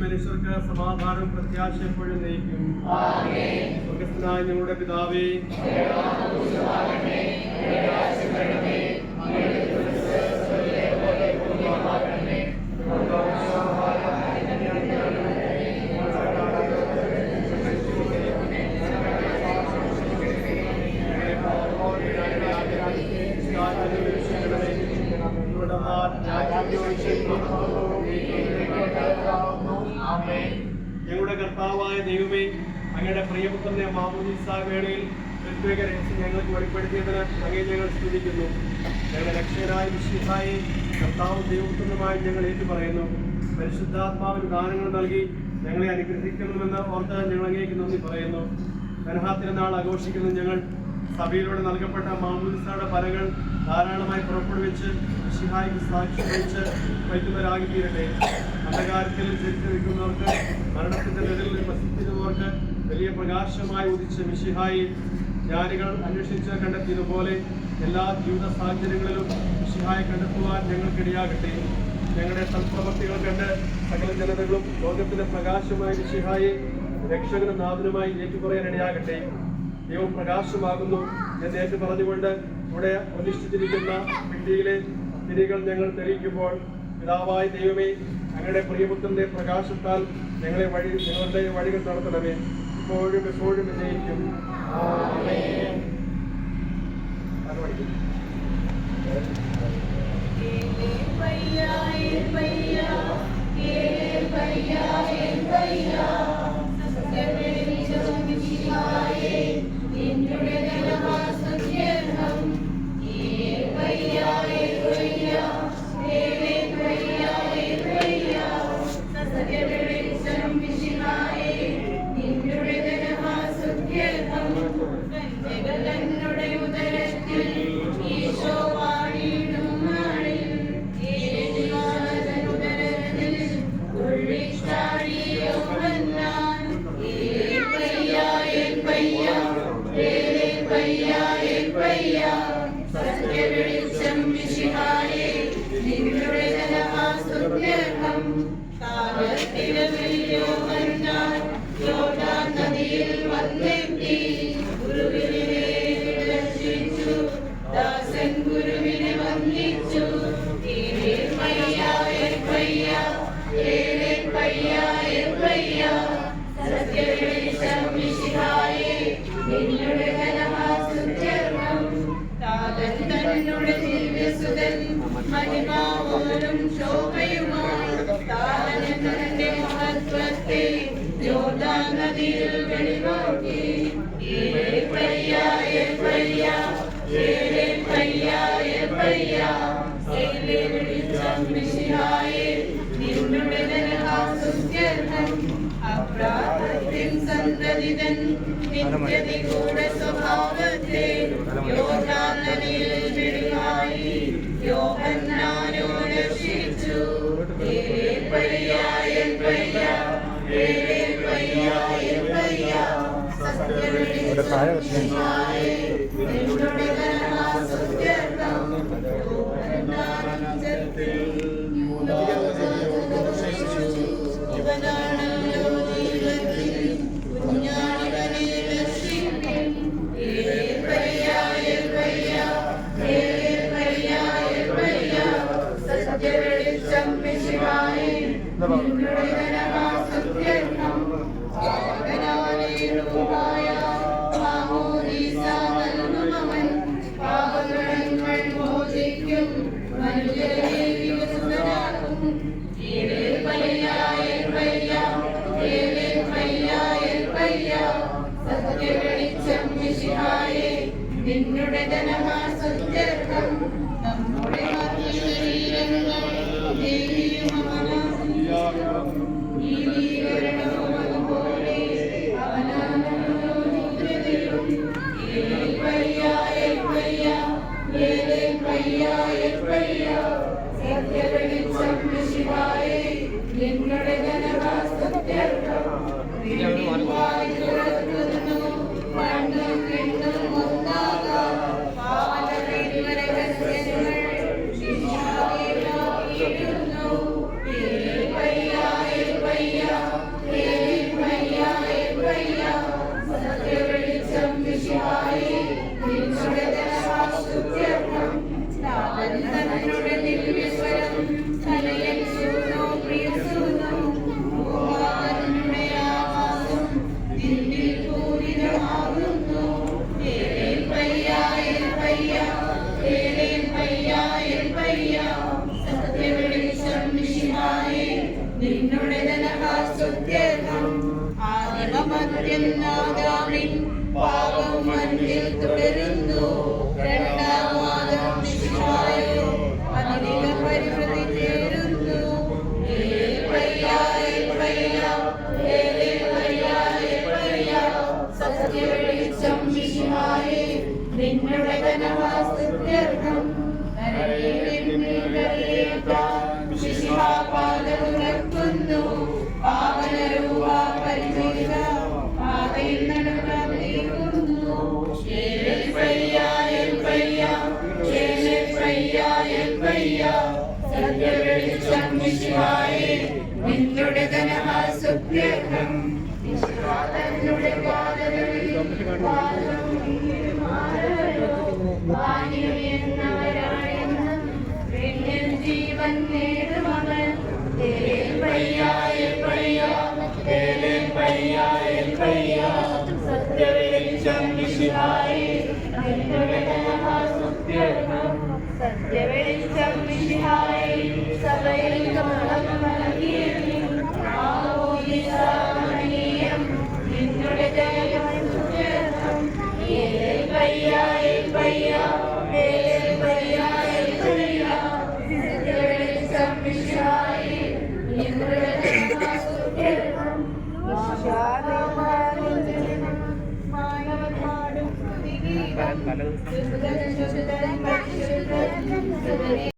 മനുഷ്യർക്ക് സമാധാനം പ്രത്യാശ എപ്പോഴും നയിക്കും. സ്വർഗ്ഗസ്ഥനായ ഞങ്ങളുടെ പിതാവേ, ഞങ്ങളുടെ കർത്താവായ ദൈവമേ, അങ്ങയുടെ പ്രിയപുത്രന്റെ മാമോദീസ വേളയിൽ പ്രത്യേക രഹസ്യം ഞങ്ങൾക്ക് വെളിപ്പെടുത്തിയതിന് അങ്ങേ ഞങ്ങൾ സ്തുതിക്കുന്നു. ഞങ്ങളുടെ രക്ഷകനായ മിശിഹായെ കർത്താവും ദൈവപുത്രനുമായി ഞങ്ങൾ ഏറ്റുപറയുന്നു. പരിശുദ്ധാത്മാവിന് ദാനങ്ങൾ നൽകി ഞങ്ങളെ അനുഗ്രഹിക്കണമെന്ന് ഓർത്ത് ഞങ്ങൾ അങ്ങേക്ക് നന്ദി പറയുന്നു. പെസഹ ആഘോഷിക്കുന്ന ഞങ്ങൾ സഭയിലൂടെ നൽകപ്പെട്ട മാമോദീസയുടെ ഫലങ്ങൾ ധാരാളമായി പുറപ്പെടുവിച്ച് മിശിഹായ്ക്ക് സാക്ഷ്യം വഹിച്ച് വയ്ക്കുന്നവരാകി തീരട്ടെ. അന്ധകാരത്തിൽ ചരിത്രവെക്കുന്നവർക്ക്, മരണത്തിന്റെ നിഴലിൽ വസിക്കുന്നവർക്ക് വലിയ പ്രകാശമായി ഉദിച്ച മിശിഹായെ ജ്ഞാനികൾ അന്വേഷിച്ച് കണ്ടെത്തിയതുപോലെ എല്ലാ ജീവിത സാഹചര്യങ്ങളിലും മിശിഹായെ കണ്ടെത്തുവാൻ ഞങ്ങൾക്കിടയാകട്ടെ. ഞങ്ങളുടെ സൽപ്രവൃത്തികൾ കണ്ട് സകല ജനതകളും ലോകത്തിന്റെ പ്രകാശമായ മിശിഹായെ രക്ഷകനും നാഥനുമായി ഏറ്റുപറയാനിടയാകട്ടെ. ദൈവം പ്രകാശമാകുന്നു എന്ന് ഏറ്റു പറഞ്ഞുകൊണ്ട് ഇവിടെ പ്രതിഷ്ഠിച്ചിരിക്കുന്ന പിണ്ടിയിലെ തിരികൾ ഞങ്ങൾ തെളിയിക്കുമ്പോൾ, പിതാവായ ദൈവമേ, അങ്ങയുടെ പ്രിയപുത്രന്റെ പ്രകാശത്താൽ ഞങ്ങളുടെ വഴികൾ നടത്തണമേ, ഇപ്പോഴും എപ്പോഴും വിജയിക്കും. Yeah. ആദ്യനാദാമിൻ പാപം മണ്ണിൽ തുടരുന്നു. രണ്ടാം ആദം മിശിഹായോ അധിക പരിമിതി ചേരുന്നു. സത്യവെളിച്ചം മിശിഹായേ നിന്നുടെ ധനവാസ്തുത്യർത്ഥം മിശിഹാപാദമുയർത്തുന്നു. പാവനരൂപ പരിചിത പാതയിൽ നടക്കാൻ നീങ്ങുന്നു. സത്യവെളിച്ചം മിശിഹായേ നിന്നുടെ ധനവാസ്തുത്യർത്ഥം തന്നുടെ പാതകളിൽ ജീവൻ നേടുമവൻ. സത്യവെളിച്ചം മിശിഹായേ നിന്നുടെ ധനവാസ്തുത്യർത്ഥം സത്യവെളിച്ചം മിശിഹായേ സഭയിൽ കമളം നൽകിയും ആവോദിസാമണീയം നിന്നുടെ ധനവാസ്തുത്യർത്ഥം സത്യവെളിച്ചം മിശിഹായേ നിന്നുടെ ധനവാസ്തുത്യർത്ഥം മാനവനാടും